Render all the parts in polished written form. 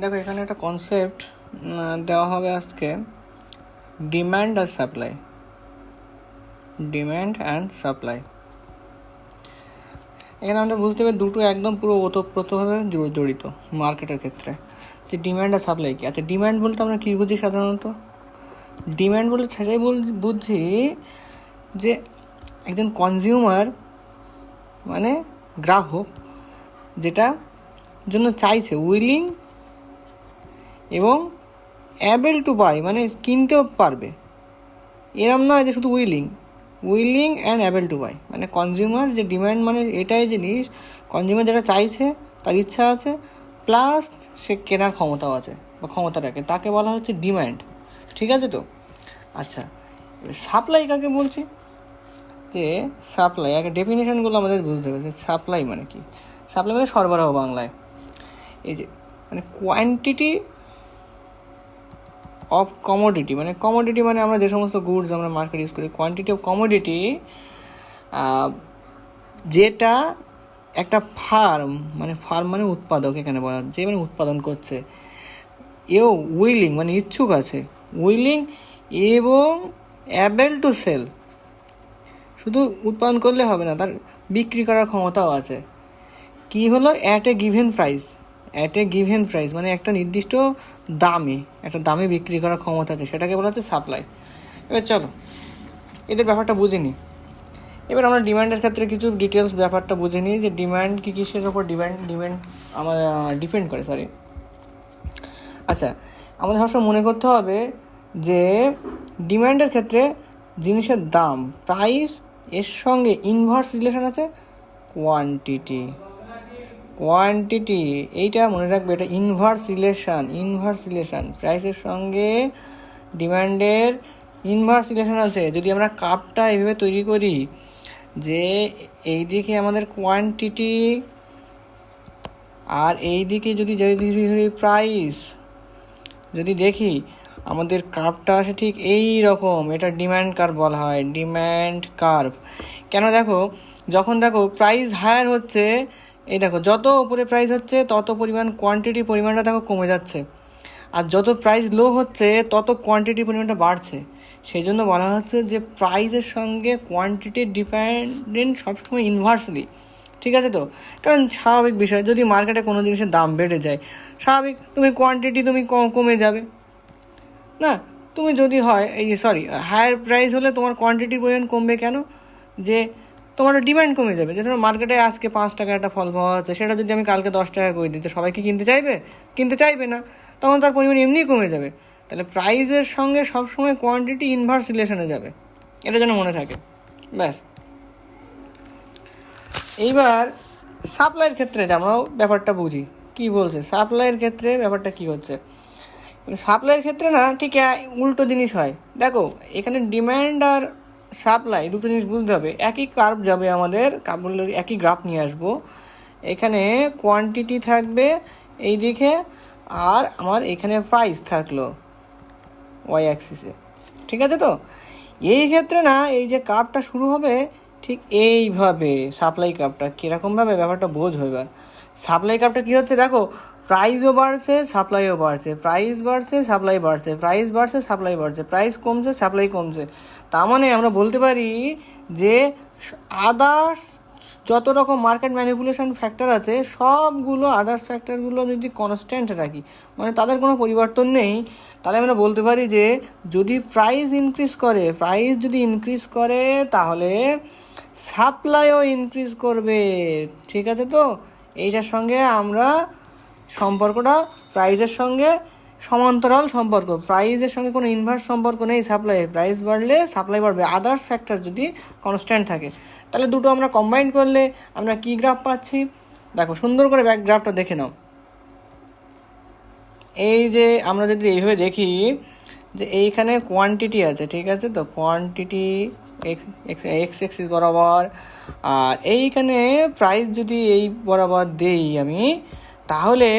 দেখো এখানে একটা কনসেপ্ট দেওয়া হবে আজকে, ডিম্যান্ড আর সাপ্লাই। ডিম্যান্ড অ্যান্ড সাপ্লাই, এখানে আমরা বুঝতে পারি দুটো একদম পুরো ওতপ্রোতভাবে জড়িত মার্কেটের ক্ষেত্রে। যে ডিম্যান্ড আর সাপ্লাই কি? আচ্ছা, ডিম্যান্ড বলতে আমরা কী বুঝি সাধারণত? ডিম্যান্ড বলতে সেটাই বুঝি যে একজন কনজিউমার মানে গ্রাহক যেটা জন্য চাইছে, উইলিং এবং অ্যাবেল টু বাই, মানে কিনতেও পারবে। এরম নয় যে শুধু willing and able to buy, মানে কনজিউমার যে ডিম্যান্ড মানে এটাই জিনিস, কনজিউমার যেটা চাইছে, তার ইচ্ছা আছে, প্লাস সে কেনার ক্ষমতাও আছে বা ক্ষমতা রাখে, তাকে বলা হচ্ছে ডিম্যান্ড। ঠিক আছে তো? আচ্ছা, সাপ্লাই কাকে বলছি? যে সাপ্লাই, আগে ডেফিনেশনগুলো আমাদের বুঝতে হবে যে সাপ্লাই মানে কি। সাপ্লাই মানে সরবরাহ বাংলায়। এই যে মানে কোয়ান্টিটি অফ কমোডিটি, মানে কমোডিটি মানে আমরা যে সমস্ত গুডস আমরা মার্কেট ইউজ করি, কোয়ান্টিটি অফ কমোডিটি যেটা একটা ফার্ম মানে উৎপাদক, এখানে বলা যে মানে উৎপাদন করছে, এও উইলিং মানে ইচ্ছুক আছে, উইলিং এবং অ্যাবেল টু সেল। শুধু উৎপাদন করলে হবে না, তার বিক্রি করার ক্ষমতাও আছে। কি হলো? অ্যাট এ গিভেন প্রাইস মানে একটা নির্দিষ্ট দামে বিক্রি করার ক্ষমতা আছে, সেটাকে বলা হচ্ছে সাপ্লাই। এবার চলো এদের ব্যাপারটা বুঝে নিই। এবার আমরা ডিমান্ডের ক্ষেত্রে কিছু ডিটেলস ব্যাপারটা বুঝে নিই যে ডিমান্ড কী কিসের ওপর ডিমান্ড আমার ডিপেন্ড করে। আচ্ছা, আমাদের সবসময় মনে করতে হবে যে ডিমান্ডের ক্ষেত্রে জিনিসের দাম, প্রাইস, এর সঙ্গে ইনভার্স রিলেশন আছে কোয়ান্টিটি। এইটা মনে রাখবে, এটা ইনভার্স রিলেশন প্রাইসের সঙ্গে ডিমান্ডের ইনভার্স রিলেশন আছে। যদি আমরা কাপটা এইভাবে তৈরি করি যে এই দিকে আমাদের কোয়ান্টিটি আর এই দিকে যদি প্রাইস, যদি দেখি আমাদের কার্ভটা আসে ঠিক এই রকম, এটা ডিম্যান্ড কার্ভ বলা হয়, ডিম্যান্ড কার্ভ। কেন? যখন প্রাইস হায়ার হচ্ছে, এই যত উপরে প্রাইস হচ্ছে তত পরিমাণটা কমে যাচ্ছে, আর যত প্রাইস লো হচ্ছে তত কোয়ান্টিটির পরিমাণটা বাড়ছে। সেই জন্য বলা হচ্ছে যে প্রাইসের সঙ্গে কোয়ান্টিটির ডিপেন্ডেন্ট সবসময় ইনভার্সলি। ঠিক আছে তো? কারণ স্বাভাবিক বিষয়, যদি মার্কেটে কোনো জিনিসের দাম বেড়ে যায়, স্বাভাবিক কোয়ান্টিটি কমে যাবে না। তুমি যদি হায়ার প্রাইস হলে তোমার কোয়ান্টিটির পরিমাণ কমবে। কেন? যে তোমার ডিমান্ড কমে যাবে। যে তোমার মার্কেটে আজকে 5 টাকা একটা ফল পাওয়া যাচ্ছে, সেটা যদি আমি কালকে 10 টাকা করে দিই, তো সবাই কি কিনতে চাইবে না, তখন তার পরিমাণ এমনিই কমে যাবে। তাহলে প্রাইসের সঙ্গে সবসময় কোয়ান্টিটি ইনভার্স রিলেশনে যাবে, এটা যেন মনে থাকে। ব্যাস। এইবার সাপ্লাইয়ের ক্ষেত্রে আমরাও ব্যাপারটা বুঝি, কি বলছে সাপ্লাইয়ের ক্ষেত্রে ব্যাপারটা কি হচ্ছে। সাপ্লাইয়ের ক্ষেত্রে না ঠিক উল্টো জিনিস হয়। দেখো এখানে ডিম্যান্ড আর সাপ্লাই দুটো জিনিস বুঝতে হবে। একই কার্ভ যাবে, আমাদের কার্ভগুলোর একই গ্রাফ নিয়ে আসবো। এখানে কোয়ান্টিটি থাকবে এই দিকে, আর আমার এখানে প্রাইস থাকলো ওয়াই অ্যাক্সিসে। ঠিক আছে তো? এই ক্ষেত্রে না এই যে কার্ভটা শুরু হবে ঠিক এইভাবে, সাপ্লাই কার্ভটা কীরকমভাবে ব্যাপারটা বোঝ হবে। সাপ্লাই কার্ভটা কী হচ্ছে? দেখো প্রাইসও বাড়ছে, সাপ্লাইও বাড়ছে, প্রাইস বাড়ছে, সাপ্লাই বাড়ছে, প্রাইস বাড়ছে, সাপ্লাই বাড়ছে, প্রাইস কমছে, সাপ্লাই কমছে। তার মানে আমরা বলতে পারি যে আদার্স যত রকম মার্কেট ম্যানিপুলেশন ফ্যাক্টর আছে, সবগুলো আদার্স ফ্যাক্টরগুলো যদি কনস্ট্যান্ট রাখি, মানে তাদের কোনো পরিবর্তন নেই, তাহলে আমরা বলতে পারি যে যদি প্রাইস ইনক্রিজ করে তাহলে সাপ্লাইও ইনক্রিজ করবে। ঠিক আছে তো? এইটার সঙ্গে আমরা সম্পর্কটা প্রাইসের সঙ্গে সমান্তরাল সম্পর্ক, প্রাইসের সঙ্গে কোনো ইনভার্স সম্পর্ক নেই। প্রাইস বাড়লে সাপ্লাই বাড়বে, আদার্স ফ্যাক্টর যদি কনস্ট্যান্ট থাকে। তাহলে দুটো আমরা কম্বাইন করলে আমরা কি গ্রাফ পাচ্ছি? দেখো সুন্দর করে গ্রাফটা দেখে নাও। এই যে আমরা যদি এইভাবে দেখি যে এইখানে কোয়ান্টিটি আছে, ঠিক আছে তো? কোয়ান্টিটি এক্স এক্সিস বরাবর, আর এইখানে প্রাইস যদি এই বরাবর দেই আমি, তাহলে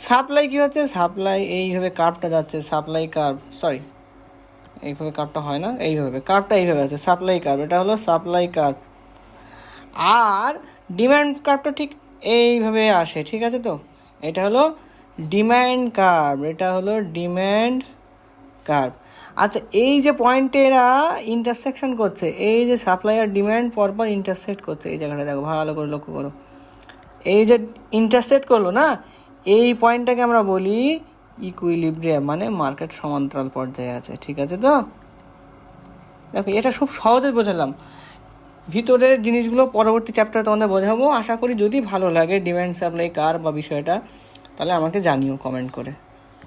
সাপ্লাই কী হচ্ছে? সাপ্লাই এইভাবে কার্ভটা যাচ্ছে, সাপ্লাই কার্ভ, এইভাবে কার্ভটা হয় না, কার্ভটা এইভাবে আছে, সাপ্লাই কার্ভ, এটা হলো সাপ্লাই কার্ভ। আর ডিম্যান্ড কার্ভটা ঠিক এইভাবে আসে। ঠিক আছে তো? এটা হলো ডিম্যান্ড কার্ভ, এটা হলো ডিম্যান্ড কার্ভ। আচ্ছা, এই যে পয়েন্টে এরা ইন্টারসেকশন করছে, এই যে সাপ্লাই আর ডিম্যান্ড পরপর ইন্টারসেক্ট করছে, এই জায়গাটা দেখো, ভালো করে লক্ষ্য করো, এই যে ইন্টারসেক্ট করলো না, এই পয়েন্টটাকে আমরা বলি ইকুইলিব্রিয়াম, মানে মার্কেট সমান্তরাল পর্যায়ে আছে। ঠিক আছে তো? দেখো, এটা খুব সহজে বোঝালাম। ভিতরের জিনিসগুলো পরবর্তী চ্যাপ্টারে তোমাদের বোঝাবো। আশা করি যদি ভালো লাগে ডিম্যান্ড সাপ্লাই কার্ভ বা বিষয়টা, তাহলে আমাকে জানিও কমেন্ট করে।